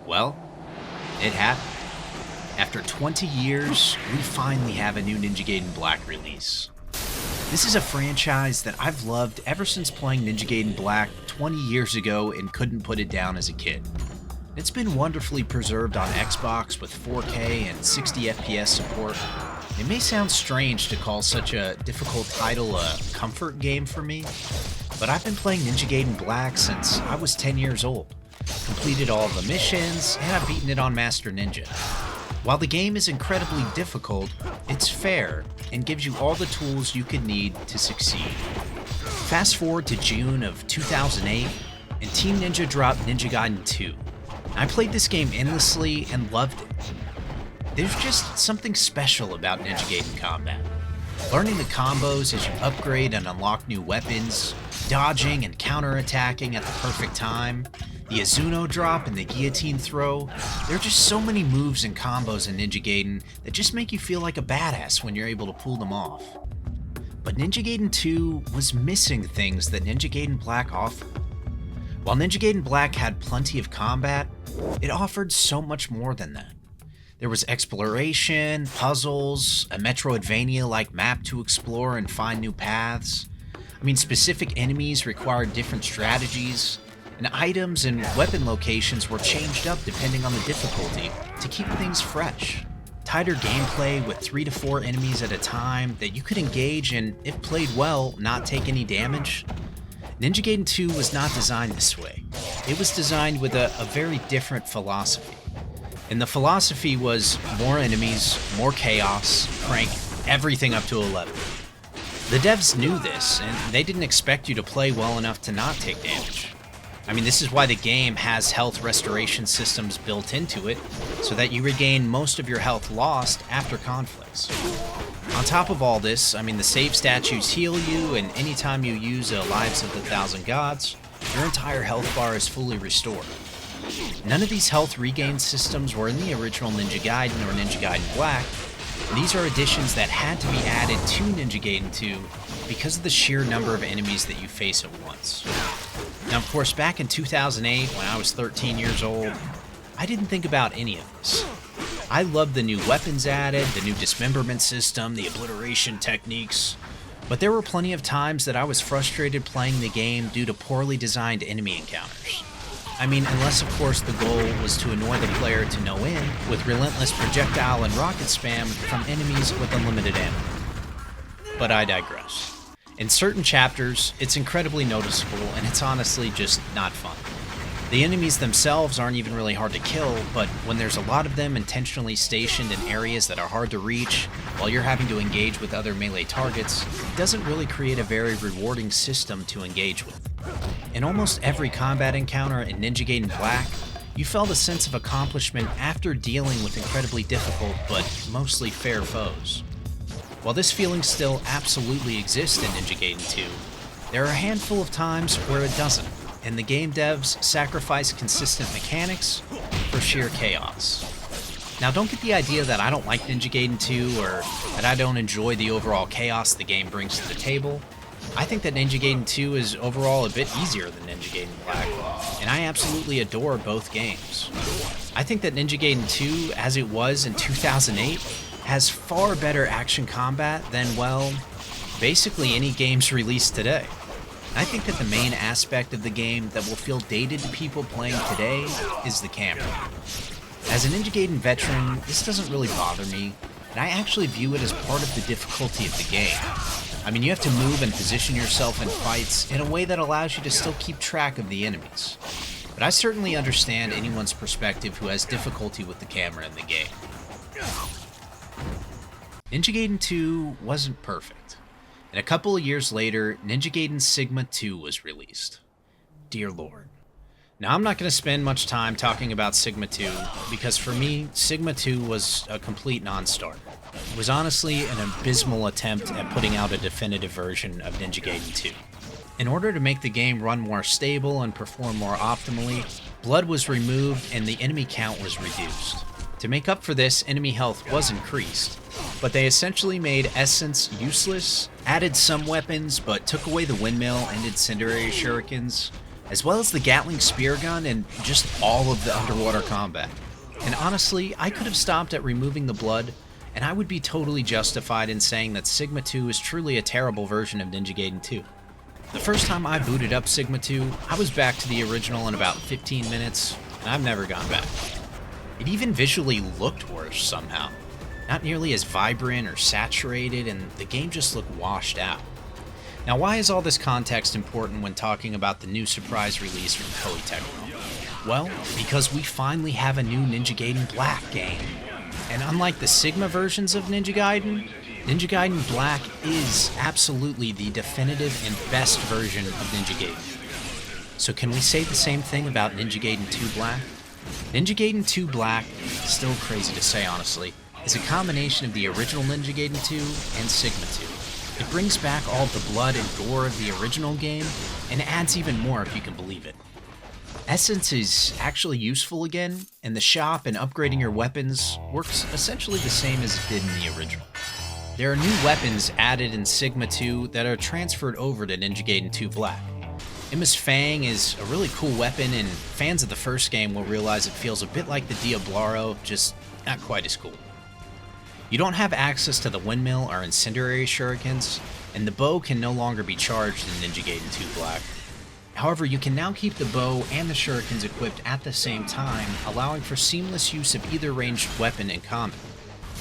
Well, it happened. After 20 years, we finally have a new Ninja Gaiden Black release. This is a franchise that I've loved ever since playing Ninja Gaiden Black 20 years ago and couldn't put it down as a kid. It's been wonderfully preserved on Xbox with 4K and 60 FPS support. It may sound strange to call such a difficult title a comfort game for me, but I've been playing Ninja Gaiden Black since I was 10 years old, completed all of the missions, and I've beaten it on Master Ninja. While the game is incredibly difficult, it's fair and gives you all the tools you could need to succeed. Fast forward to June of 2008, and Team Ninja dropped Ninja Gaiden 2. I played this game endlessly and loved it. There's just something special about Ninja Gaiden combat. Learning the combos as you upgrade and unlock new weapons, dodging and counterattacking at the perfect time, the Azuno drop and the guillotine throw. There are just so many moves and combos in Ninja Gaiden that just make you feel like a badass when you're able to pull them off. But Ninja Gaiden 2 was missing things that Ninja Gaiden Black offered. While Ninja Gaiden Black had plenty of combat, it offered so much more than that. There was exploration, puzzles, a Metroidvania-like map to explore and find new paths. Specific enemies required different strategies, and items and weapon locations were changed up depending on the difficulty to keep things fresh. Tighter gameplay with 3 to 4 enemies at a time that you could engage and, if played well, not take any damage. Ninja Gaiden 2 was not designed this way. It was designed with a very different philosophy. And the philosophy was more enemies, more chaos, crank everything up to 11. The devs knew this, and they didn't expect you to play well enough to not take damage. This is why the game has health restoration systems built into it, so that you regain most of your health lost after conflicts. On top of all this, the save statues heal you, and anytime you use a Lives of the Thousand Gods, your entire health bar is fully restored. None of these health regain systems were in the original Ninja Gaiden or Ninja Gaiden Black. These are additions that had to be added to Ninja Gaiden 2 because of the sheer number of enemies that you face at once. Now, of course, back in 2008, when I was 13 years old, I didn't think about any of this. I loved the new weapons added, the new dismemberment system, the obliteration techniques, but there were plenty of times that I was frustrated playing the game due to poorly designed enemy encounters. Unless of course the goal was to annoy the player to no end with relentless projectile and rocket spam from enemies with unlimited ammo. But I digress. In certain chapters, it's incredibly noticeable, and it's honestly just not fun. The enemies themselves aren't even really hard to kill, but when there's a lot of them intentionally stationed in areas that are hard to reach, while you're having to engage with other melee targets, it doesn't really create a very rewarding system to engage with. In almost every combat encounter in Ninja Gaiden Black, you felt a sense of accomplishment after dealing with incredibly difficult but mostly fair foes. While this feeling still absolutely exists in Ninja Gaiden 2, there are a handful of times where it doesn't, and the game devs sacrifice consistent mechanics for sheer chaos. Now, don't get the idea that I don't like Ninja Gaiden 2 or that I don't enjoy the overall chaos the game brings to the table. I think that Ninja Gaiden 2 is overall a bit easier than Ninja Gaiden Black, and I absolutely adore both games. I think that Ninja Gaiden 2, as it was in 2008, has far better action combat than, well, basically any games released today. I think that the main aspect of the game that will feel dated to people playing today is the camera. As a Ninja Gaiden veteran, this doesn't really bother me, and I actually view it as part of the difficulty of the game. You have to move and position yourself in fights in a way that allows you to still keep track of the enemies. But I certainly understand anyone's perspective who has difficulty with the camera in the game. Ninja Gaiden 2 wasn't perfect, and a couple of years later, Ninja Gaiden Sigma 2 was released. Dear Lord. Now, I'm not going to spend much time talking about Sigma 2, because for me, Sigma 2 was a complete non-starter. It was honestly an abysmal attempt at putting out a definitive version of Ninja Gaiden 2. In order to make the game run more stable and perform more optimally, blood was removed and the enemy count was reduced. To make up for this, enemy health was increased, but they essentially made Essence useless, added some weapons, but took away the windmill and incendiary shurikens, as well as the Gatling spear gun and just all of the underwater combat. And honestly, I could have stopped at removing the blood, and I would be totally justified in saying that Sigma 2 is truly a terrible version of Ninja Gaiden 2. The first time I booted up Sigma 2, I was back to the original in about 15 minutes, and I've never gone back. It even visually looked worse somehow. Not nearly as vibrant or saturated, and the game just looked washed out. Now, why is all this context important when talking about the new surprise release from Koei Tecmo? Well, because we finally have a new Ninja Gaiden Black game. And unlike the Sigma versions of Ninja Gaiden Black is absolutely the definitive and best version of Ninja Gaiden. So can we say the same thing about Ninja Gaiden 2 Black? Ninja Gaiden 2 Black, still crazy to say honestly, is a combination of the original Ninja Gaiden 2 and Sigma 2. It brings back all the blood and gore of the original game, and adds even more if you can believe it. Essence is actually useful again, and the shop and upgrading your weapons works essentially the same as it did in the original. There are new weapons added in Sigma 2 that are transferred over to Ninja Gaiden 2 Black. Emma's Fang is a really cool weapon, and fans of the first game will realize it feels a bit like the Diablaro, just not quite as cool. You don't have access to the windmill or incendiary shurikens, and the bow can no longer be charged in Ninja Gaiden 2 Black. However, you can now keep the bow and the shurikens equipped at the same time, allowing for seamless use of either ranged weapon in combat.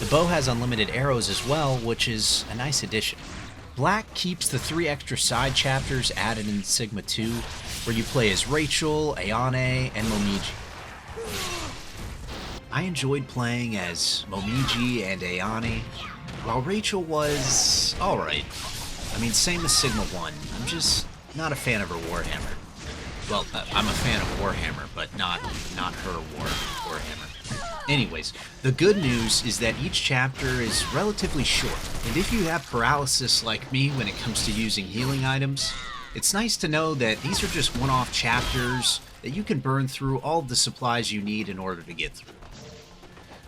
The bow has unlimited arrows as well, which is a nice addition. Black keeps the 3 extra side chapters added in Sigma 2, where you play as Rachel, Ayane, and Momiji. I enjoyed playing as Momiji and Ayane, while Rachel was alright. I mean, same as Sigma 1, I'm just not a fan of her Warhammer. Well, I'm a fan of Warhammer, but not her Warhammer. Anyways, the good news is that each chapter is relatively short, and if you have paralysis like me when it comes to using healing items, it's nice to know that these are just one-off chapters that you can burn through all of the supplies you need in order to get through.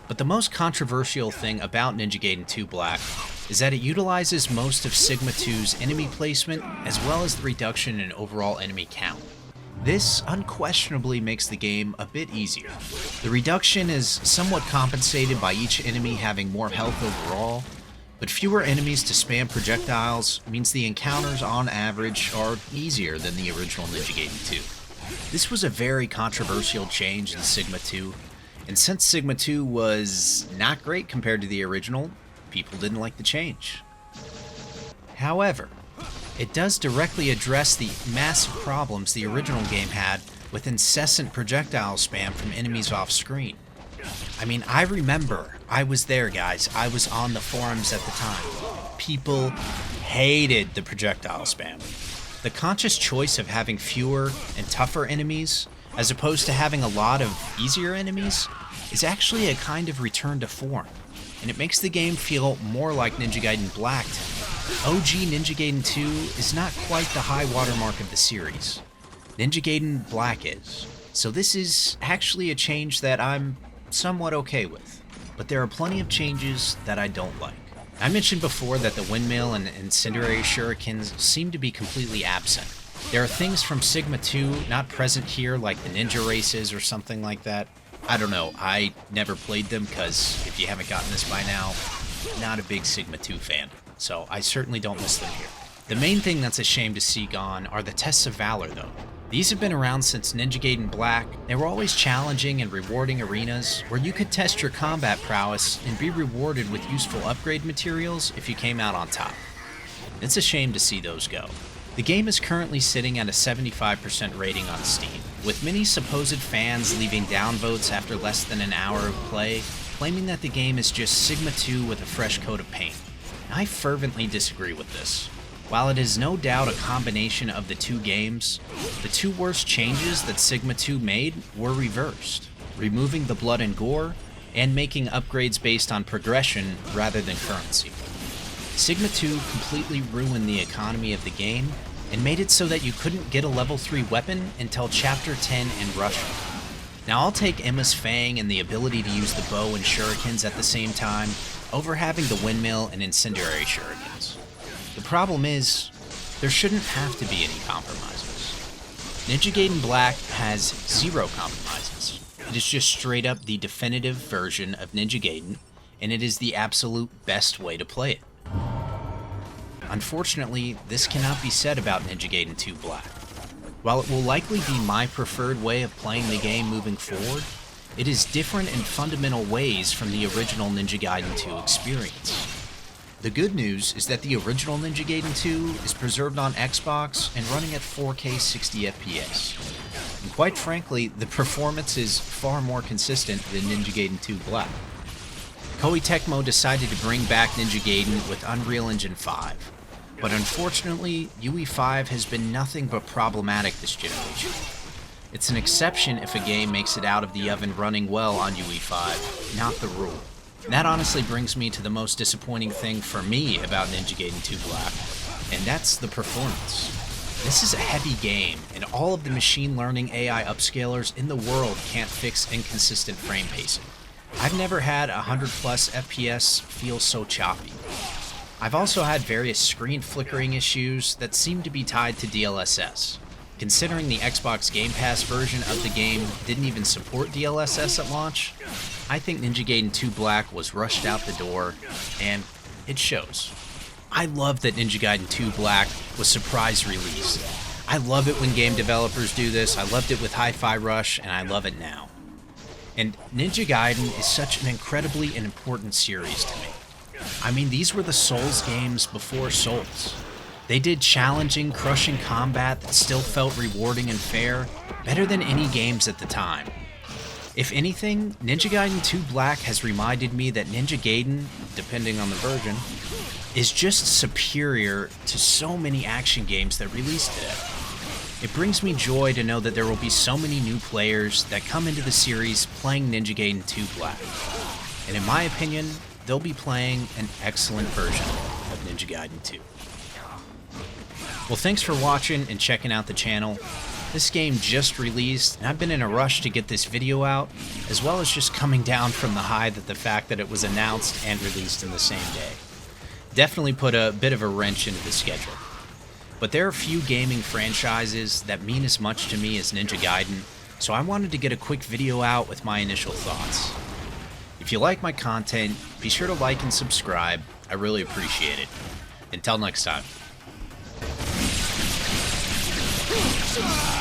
But the most controversial thing about Ninja Gaiden 2 Black is that it utilizes most of Sigma 2's enemy placement as well as the reduction in overall enemy count. This unquestionably makes the game a bit easier. The reduction is somewhat compensated by each enemy having more health overall, but fewer enemies to spam projectiles means the encounters on average are easier than the original Ninja Gaiden 2. This was a very controversial change in Sigma 2, and since Sigma 2 was not great compared to the original, people didn't like the change. However, it does directly address the massive problems the original game had with incessant projectile spam from enemies off screen. I mean, I remember, I was there guys, I was on the forums at the time. People hated the projectile spam. The conscious choice of having fewer and tougher enemies, as opposed to having a lot of easier enemies, is actually a kind of return to form, and it makes the game feel more like Ninja Gaiden Black to me. OG Ninja Gaiden 2 is not quite the high watermark of the series. Ninja Gaiden Black is, so this is actually a change that I'm somewhat okay with, but there are plenty of changes that I don't like. I mentioned before that the windmill and incendiary shurikens seem to be completely absent. There are things from Sigma 2 not present here, like the ninja races or something like that. I don't know, I never played them because, if you haven't gotten this by now, not a big Sigma 2 fan, so I certainly don't miss them here. The main thing that's a shame to see gone are the tests of Valor though. These have been around since Ninja Gaiden Black. They were always challenging and rewarding arenas where you could test your combat prowess and be rewarded with useful upgrade materials if you came out on top. It's a shame to see those go. The game is currently sitting at a 75% rating on Steam, with many supposed fans leaving downvotes after less than an hour of play, claiming that the game is just Sigma 2 with a fresh coat of paint. I fervently disagree with this. While it is no doubt a combination of the two games, the two worst changes that Sigma 2 made were reversed, removing the blood and gore, and making upgrades based on progression rather than currency. Sigma 2 completely ruined the economy of the game, and made it so that you couldn't get a level 3 weapon until Chapter 10 in Russia. Now I'll take Emma's Fang and the ability to use the bow and shurikens at the same time over having the windmill and incendiary shurikens. The problem is, there shouldn't have to be any compromises. Ninja Gaiden Black has zero compromises. It is just straight up the definitive version of Ninja Gaiden, and it is the absolute best way to play it. Unfortunately, this cannot be said about Ninja Gaiden 2 Black. While it will likely be my preferred way of playing the game moving forward, it is different in fundamental ways from the original Ninja Gaiden 2 experience. The good news is that the original Ninja Gaiden 2 is preserved on Xbox and running at 4K 60 FPS. And quite frankly, the performance is far more consistent than Ninja Gaiden 2 Black. Koei Tecmo decided to bring back Ninja Gaiden with Unreal Engine 5, but unfortunately, UE5 has been nothing but problematic this generation. It's an exception if a game makes it out of the oven running well on UE5, not the rule. That honestly brings me to the most disappointing thing for me about Ninja Gaiden 2 Black, and that's the performance. This is a heavy game, and all of the machine learning AI upscalers in the world can't fix inconsistent frame pacing. I've never had 100 plus FPS feel so choppy. I've also had various screen flickering issues that seem to be tied to DLSS. Considering the Xbox Game Pass version of the game didn't even support DLSS at launch, I think Ninja Gaiden 2 Black was rushed out the door, and it shows. I love that Ninja Gaiden 2 Black was surprise released. I love it when game developers do this, I loved it with Hi-Fi Rush, and I love it now. And Ninja Gaiden is such an incredibly and important series to me. I mean, these were the Souls games before Souls. They did challenging, crushing combat that still felt rewarding and fair, better than any games at the time. If anything, Ninja Gaiden 2 Black has reminded me that Ninja Gaiden, depending on the version, is just superior to so many action games that released today. It brings me joy to know that there will be so many new players that come into the series playing Ninja Gaiden 2 Black. And in my opinion, they'll be playing an excellent version of Ninja Gaiden 2. Well, thanks for watching and checking out the channel. This game just released, and I've been in a rush to get this video out, as well as just coming down from the high that the fact that it was announced and released in the same day. Definitely put a bit of a wrench into the schedule. But there are few gaming franchises that mean as much to me as Ninja Gaiden, so I wanted to get a quick video out with my initial thoughts. If you like my content, be sure to like and subscribe. I really appreciate it. Until next time. Yeah.